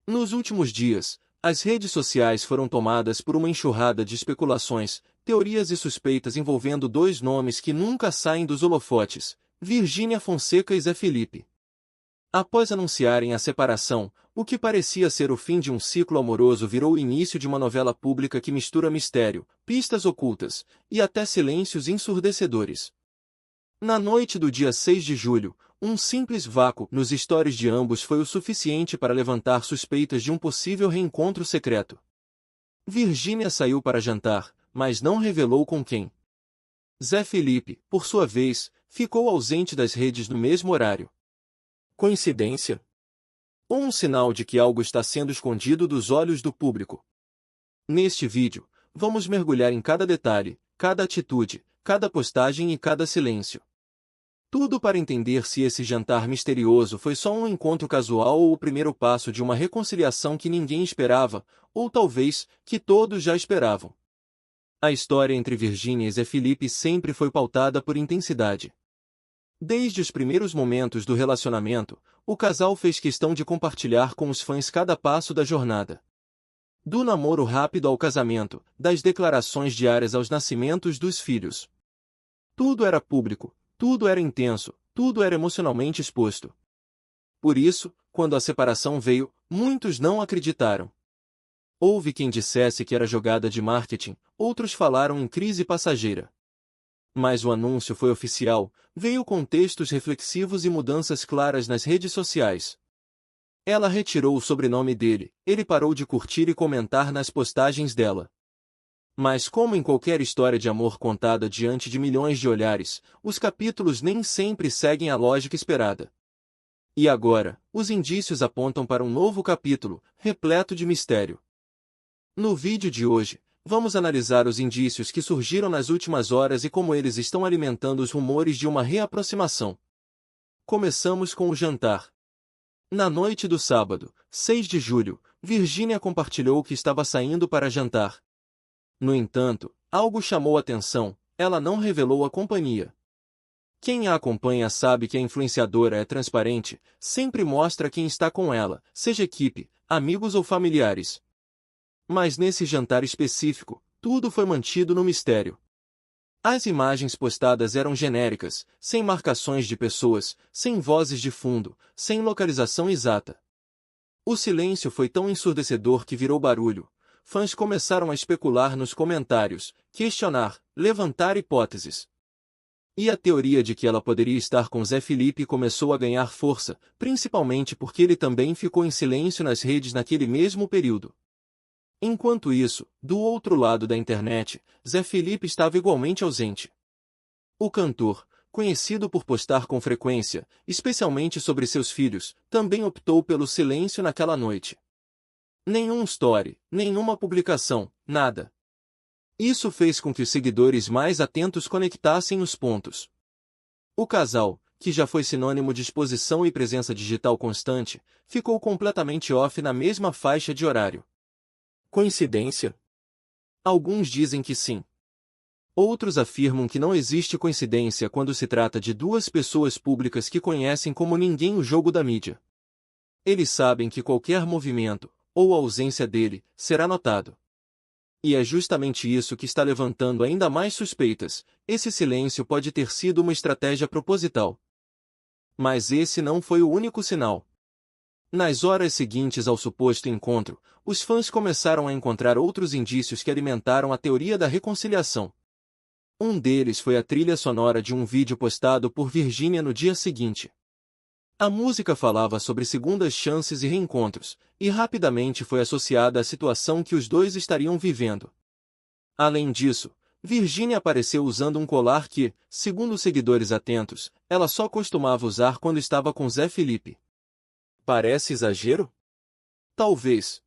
Nos últimos dias, as redes sociais foram tomadas por uma enxurrada de especulações, teorias e suspeitas envolvendo dois nomes que nunca saem dos holofotes: Virgínia Fonseca e Zé Felipe. Após anunciarem a separação, o que parecia ser o fim de um ciclo amoroso virou o início de uma novela pública que mistura mistério, pistas ocultas e até silêncios ensurdecedores. Na noite do dia 6 de julho, um simples vácuo nos stories de ambos foi o suficiente para levantar suspeitas de um possível reencontro secreto. Virgínia saiu para jantar, mas não revelou com quem. Zé Felipe, por sua vez, ficou ausente das redes no mesmo horário. Coincidência? Ou um sinal de que algo está sendo escondido dos olhos do público? Neste vídeo, vamos mergulhar em cada detalhe, cada atitude, cada postagem e cada silêncio. Tudo para entender se esse jantar misterioso foi só um encontro casual ou o primeiro passo de uma reconciliação que ninguém esperava, ou talvez, que todos já esperavam. A história entre Virgínia e Zé Felipe sempre foi pautada por intensidade. Desde os primeiros momentos do relacionamento, o casal fez questão de compartilhar com os fãs cada passo da jornada. Do namoro rápido ao casamento, das declarações diárias aos nascimentos dos filhos. Tudo era público, tudo era intenso, tudo era emocionalmente exposto. Por isso, quando a separação veio, muitos não acreditaram. Houve quem dissesse que era jogada de marketing, outros falaram em crise passageira. Mas o anúncio foi oficial, veio com textos reflexivos e mudanças claras nas redes sociais. Ela retirou o sobrenome dele, ele parou de curtir e comentar nas postagens dela. Mas como em qualquer história de amor contada diante de milhões de olhares, os capítulos nem sempre seguem a lógica esperada. E agora, os indícios apontam para um novo capítulo, repleto de mistério. No vídeo de hoje, vamos analisar os indícios que surgiram nas últimas horas e como eles estão alimentando os rumores de uma reaproximação. Começamos com o jantar. Na noite do sábado, 6 de julho, Virgínia compartilhou que estava saindo para jantar. No entanto, algo chamou atenção, ela não revelou a companhia. Quem a acompanha sabe que a influenciadora é transparente, sempre mostra quem está com ela, seja equipe, amigos ou familiares. Mas nesse jantar específico, tudo foi mantido no mistério. As imagens postadas eram genéricas, sem marcações de pessoas, sem vozes de fundo, sem localização exata. O silêncio foi tão ensurdecedor que virou barulho. Fãs começaram a especular nos comentários, questionar, levantar hipóteses. E a teoria de que ela poderia estar com Zé Felipe começou a ganhar força, principalmente porque ele também ficou em silêncio nas redes naquele mesmo período. Enquanto isso, do outro lado da internet, Zé Felipe estava igualmente ausente. O cantor, conhecido por postar com frequência, especialmente sobre seus filhos, também optou pelo silêncio naquela noite. Nenhum story, nenhuma publicação, nada. Isso fez com que os seguidores mais atentos conectassem os pontos. O casal, que já foi sinônimo de exposição e presença digital constante, ficou completamente off na mesma faixa de horário. Coincidência? Alguns dizem que sim. Outros afirmam que não existe coincidência quando se trata de duas pessoas públicas que conhecem como ninguém o jogo da mídia. Eles sabem que qualquer movimento, ou ausência dele, será notado. E é justamente isso que está levantando ainda mais suspeitas. Esse silêncio pode ter sido uma estratégia proposital. Mas esse não foi o único sinal. Nas horas seguintes ao suposto encontro, os fãs começaram a encontrar outros indícios que alimentaram a teoria da reconciliação. Um deles foi a trilha sonora de um vídeo postado por Virgínia no dia seguinte. A música falava sobre segundas chances e reencontros, e rapidamente foi associada à situação que os dois estariam vivendo. Além disso, Virgínia apareceu usando um colar que, segundo seguidores atentos, ela só costumava usar quando estava com Zé Felipe. Parece exagero? Talvez.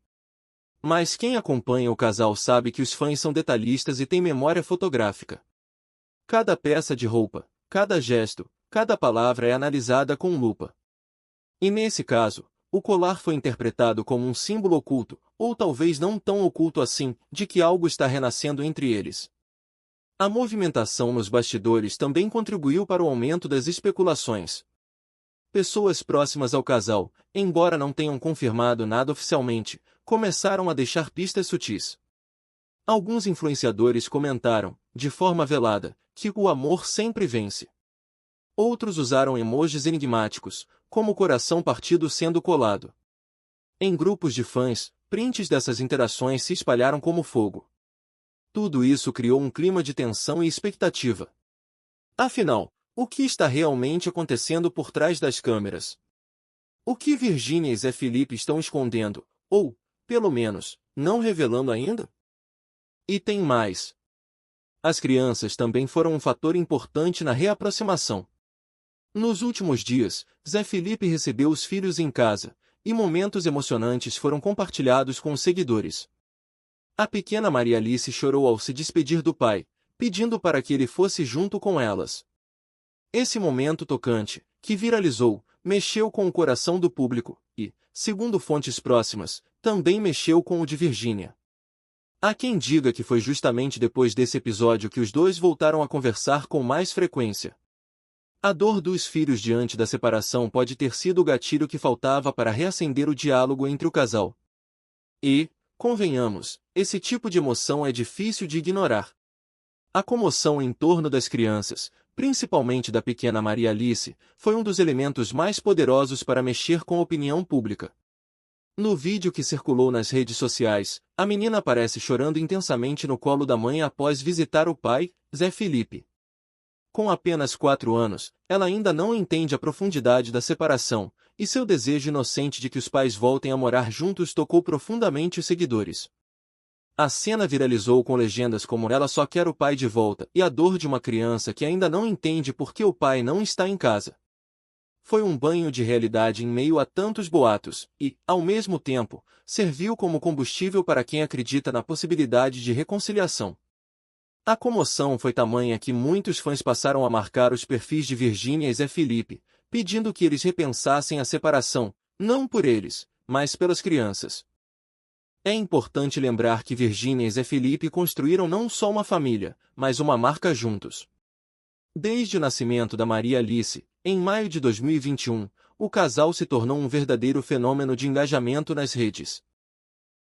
Mas quem acompanha o casal sabe que os fãs são detalhistas e têm memória fotográfica. Cada peça de roupa, cada gesto, cada palavra é analisada com lupa. E nesse caso, o colar foi interpretado como um símbolo oculto, ou talvez não tão oculto assim, de que algo está renascendo entre eles. A movimentação nos bastidores também contribuiu para o aumento das especulações. Pessoas próximas ao casal, embora não tenham confirmado nada oficialmente, começaram a deixar pistas sutis. Alguns influenciadores comentaram, de forma velada, que o amor sempre vence. Outros usaram emojis enigmáticos, como o coração partido sendo colado. Em grupos de fãs, prints dessas interações se espalharam como fogo. Tudo isso criou um clima de tensão e expectativa. Afinal, o que está realmente acontecendo por trás das câmeras? O que Virgínia e Zé Felipe estão escondendo, ou, pelo menos, não revelando ainda? E tem mais. As crianças também foram um fator importante na reaproximação. Nos últimos dias, Zé Felipe recebeu os filhos em casa, e momentos emocionantes foram compartilhados com os seguidores. A pequena Maria Alice chorou ao se despedir do pai, pedindo para que ele fosse junto com elas. Esse momento tocante, que viralizou, mexeu com o coração do público e, segundo fontes próximas, também mexeu com o de Virgínia. Há quem diga que foi justamente depois desse episódio que os dois voltaram a conversar com mais frequência. A dor dos filhos diante da separação pode ter sido o gatilho que faltava para reacender o diálogo entre o casal. E, convenhamos, esse tipo de emoção é difícil de ignorar. A comoção em torno das crianças, principalmente da pequena Maria Alice, foi um dos elementos mais poderosos para mexer com a opinião pública. No vídeo que circulou nas redes sociais, a menina aparece chorando intensamente no colo da mãe após visitar o pai, Zé Felipe. Com apenas 4 anos, ela ainda não entende a profundidade da separação, e seu desejo inocente de que os pais voltem a morar juntos tocou profundamente os seguidores. A cena viralizou com legendas como "Ela só quer o pai de volta" e a dor de uma criança que ainda não entende por que o pai não está em casa. Foi um banho de realidade em meio a tantos boatos e, ao mesmo tempo, serviu como combustível para quem acredita na possibilidade de reconciliação. A comoção foi tamanha que muitos fãs passaram a marcar os perfis de Virgínia e Zé Felipe, pedindo que eles repensassem a separação, não por eles, mas pelas crianças. É importante lembrar que Virgínia e Zé Felipe construíram não só uma família, mas uma marca juntos. Desde o nascimento da Maria Alice, em maio de 2021, o casal se tornou um verdadeiro fenômeno de engajamento nas redes.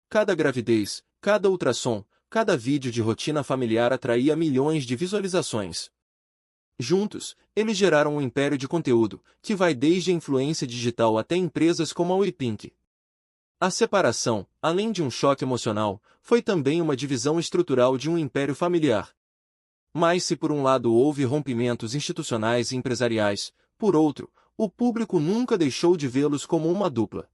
Cada gravidez, cada ultrassom, cada vídeo de rotina familiar atraía milhões de visualizações. Juntos, eles geraram um império de conteúdo, que vai desde a influência digital até empresas como a Weepink. A separação, além de um choque emocional, foi também uma divisão estrutural de um império familiar. Mas se por um lado houve rompimentos institucionais e empresariais, por outro, o público nunca deixou de vê-los como uma dupla.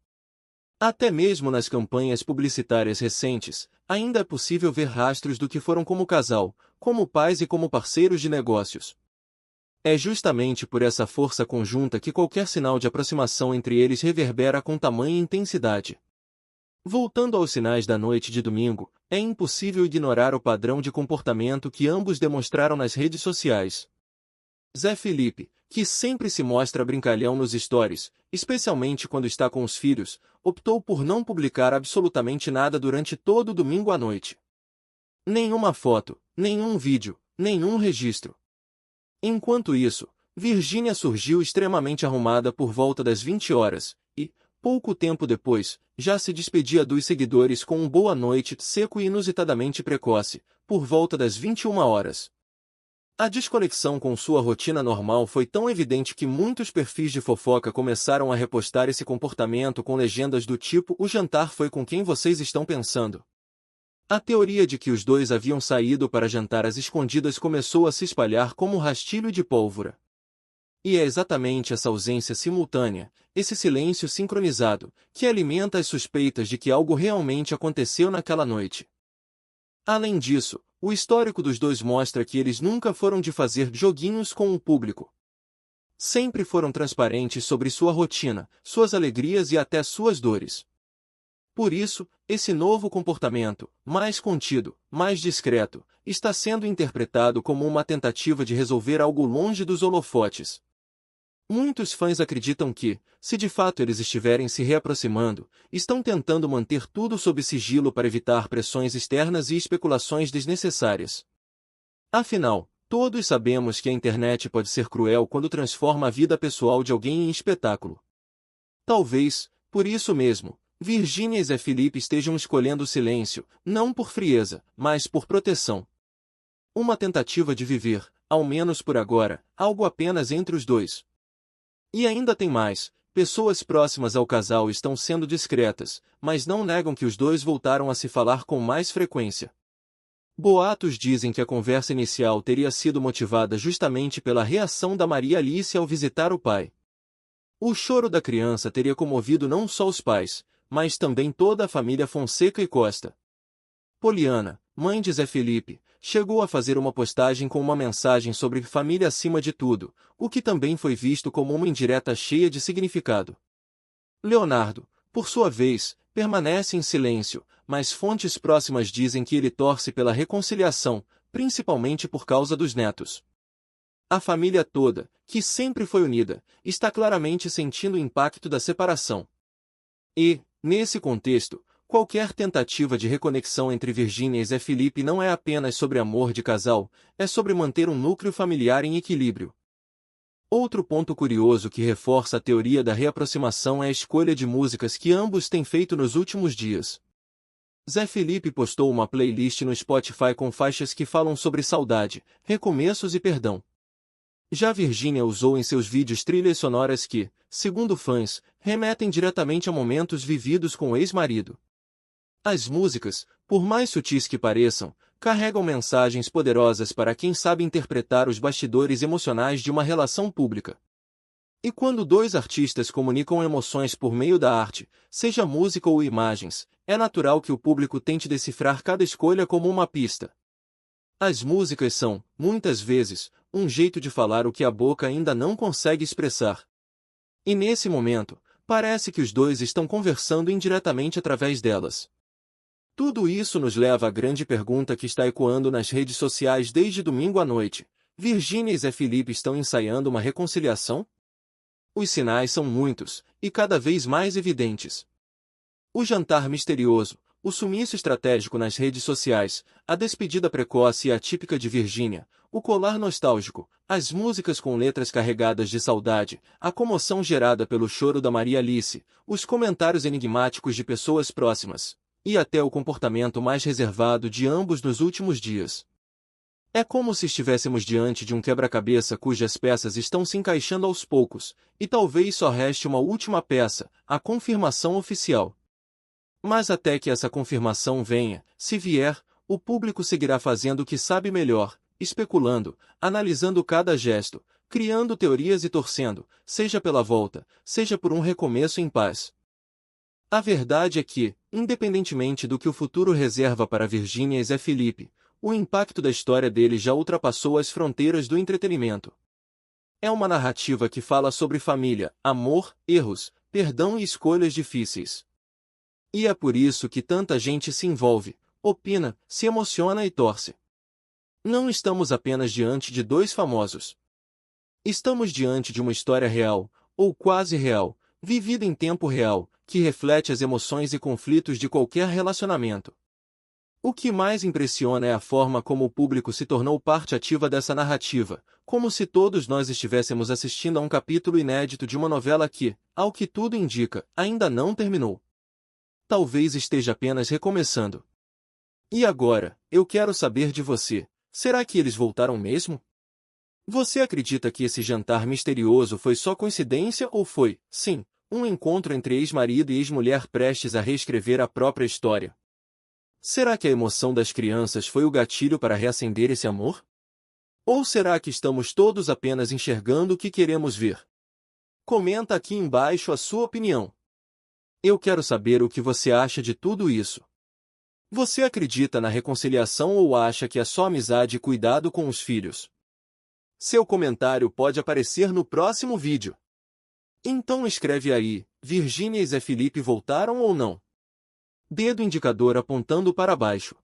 Até mesmo nas campanhas publicitárias recentes, ainda é possível ver rastros do que foram como casal, como pais e como parceiros de negócios. É justamente por essa força conjunta que qualquer sinal de aproximação entre eles reverbera com tamanha intensidade. Voltando aos sinais da noite de domingo, é impossível ignorar o padrão de comportamento que ambos demonstraram nas redes sociais. Zé Felipe, que sempre se mostra brincalhão nos stories, especialmente quando está com os filhos, optou por não publicar absolutamente nada durante todo o domingo à noite. Nenhuma foto, nenhum vídeo, nenhum registro. Enquanto isso, Virgínia surgiu extremamente arrumada por volta das 20 horas, e, pouco tempo depois, já se despedia dos seguidores com um boa noite seco e inusitadamente precoce, por volta das 21 horas. A desconexão com sua rotina normal foi tão evidente que muitos perfis de fofoca começaram a repostar esse comportamento com legendas do tipo "O jantar foi com quem vocês estão pensando?". A teoria de que os dois haviam saído para jantar às escondidas começou a se espalhar como um rastilho de pólvora. E é exatamente essa ausência simultânea, esse silêncio sincronizado, que alimenta as suspeitas de que algo realmente aconteceu naquela noite. Além disso, o histórico dos dois mostra que eles nunca foram de fazer joguinhos com o público. Sempre foram transparentes sobre sua rotina, suas alegrias e até suas dores. Por isso, esse novo comportamento, mais contido, mais discreto, está sendo interpretado como uma tentativa de resolver algo longe dos holofotes. Muitos fãs acreditam que, se de fato eles estiverem se reaproximando, estão tentando manter tudo sob sigilo para evitar pressões externas e especulações desnecessárias. Afinal, Todos sabemos que a internet pode ser cruel quando transforma a vida pessoal de alguém em espetáculo. Talvez, por isso mesmo, Virgínia e Zé Felipe estejam escolhendo o silêncio, não por frieza, mas por proteção. Uma tentativa de viver, ao menos por agora, algo apenas entre os dois. E ainda tem mais, pessoas próximas ao casal estão sendo discretas, mas não negam que os dois voltaram a se falar com mais frequência. Boatos dizem que a conversa inicial teria sido motivada justamente pela reação da Maria Alice ao visitar o pai. O choro da criança teria comovido não só os pais, mas também toda a família Fonseca e Costa. Poliana, mãe de Zé Felipe, chegou a fazer uma postagem com uma mensagem sobre família acima de tudo, o que também foi visto como uma indireta cheia de significado. Leonardo, por sua vez, permanece em silêncio, mas fontes próximas dizem que ele torce pela reconciliação, principalmente por causa dos netos. A família toda, que sempre foi unida, está claramente sentindo o impacto da separação. E, nesse contexto, qualquer tentativa de reconexão entre Virgínia e Zé Felipe não é apenas sobre amor de casal, é sobre manter um núcleo familiar em equilíbrio. Outro ponto curioso que reforça a teoria da reaproximação é a escolha de músicas que ambos têm feito nos últimos dias. Zé Felipe postou uma playlist no Spotify com faixas que falam sobre saudade, recomeços e perdão. Já Virgínia usou em seus vídeos trilhas sonoras que, segundo fãs, remetem diretamente a momentos vividos com o ex-marido. As músicas, por mais sutis que pareçam, carregam mensagens poderosas para quem sabe interpretar os bastidores emocionais de uma relação pública. E quando dois artistas comunicam emoções por meio da arte, seja música ou imagens, é natural que o público tente decifrar cada escolha como uma pista. As músicas são, muitas vezes, um jeito de falar o que a boca ainda não consegue expressar. E nesse momento, parece que os dois estão conversando indiretamente através delas. Tudo isso nos leva à grande pergunta que está ecoando nas redes sociais desde domingo à noite. Virgínia e Zé Felipe estão ensaiando uma reconciliação? Os sinais são muitos, e cada vez mais evidentes. O jantar misterioso, o sumiço estratégico nas redes sociais, a despedida precoce e atípica de Virgínia, o colar nostálgico, as músicas com letras carregadas de saudade, a comoção gerada pelo choro da Maria Alice, os comentários enigmáticos de pessoas próximas, e até o comportamento mais reservado de ambos nos últimos dias. É como se estivéssemos diante de um quebra-cabeça cujas peças estão se encaixando aos poucos, e talvez só reste uma última peça, a confirmação oficial. Mas até que essa confirmação venha, se vier, o público seguirá fazendo o que sabe melhor, especulando, analisando cada gesto, criando teorias e torcendo, seja pela volta, seja por um recomeço em paz. A verdade é que, independentemente do que o futuro reserva para Virgínia e Zé Felipe, o impacto da história dele já ultrapassou as fronteiras do entretenimento. É uma narrativa que fala sobre família, amor, erros, perdão e escolhas difíceis. E é por isso que tanta gente se envolve, opina, se emociona e torce. Não estamos apenas diante de dois famosos. Estamos diante de uma história real, ou quase real, vivida em tempo real, que reflete as emoções e conflitos de qualquer relacionamento. O que mais impressiona é a forma como o público se tornou parte ativa dessa narrativa, como se todos nós estivéssemos assistindo a um capítulo inédito de uma novela que, ao que tudo indica, ainda não terminou. Talvez esteja apenas recomeçando. E agora, eu quero saber de você, será que eles voltaram mesmo? Você acredita que esse jantar misterioso foi só coincidência ou foi, sim, um encontro entre ex-marido e ex-mulher prestes a reescrever a própria história? Será que a emoção das crianças foi o gatilho para reacender esse amor? Ou será que estamos todos apenas enxergando o que queremos ver? Comenta aqui embaixo a sua opinião. Eu quero saber o que você acha de tudo isso. Você acredita na reconciliação ou acha que é só amizade e cuidado com os filhos? Seu comentário pode aparecer no próximo vídeo. Então escreve aí, Virgínia e Zé Felipe voltaram ou não? Dedo indicador apontando para baixo.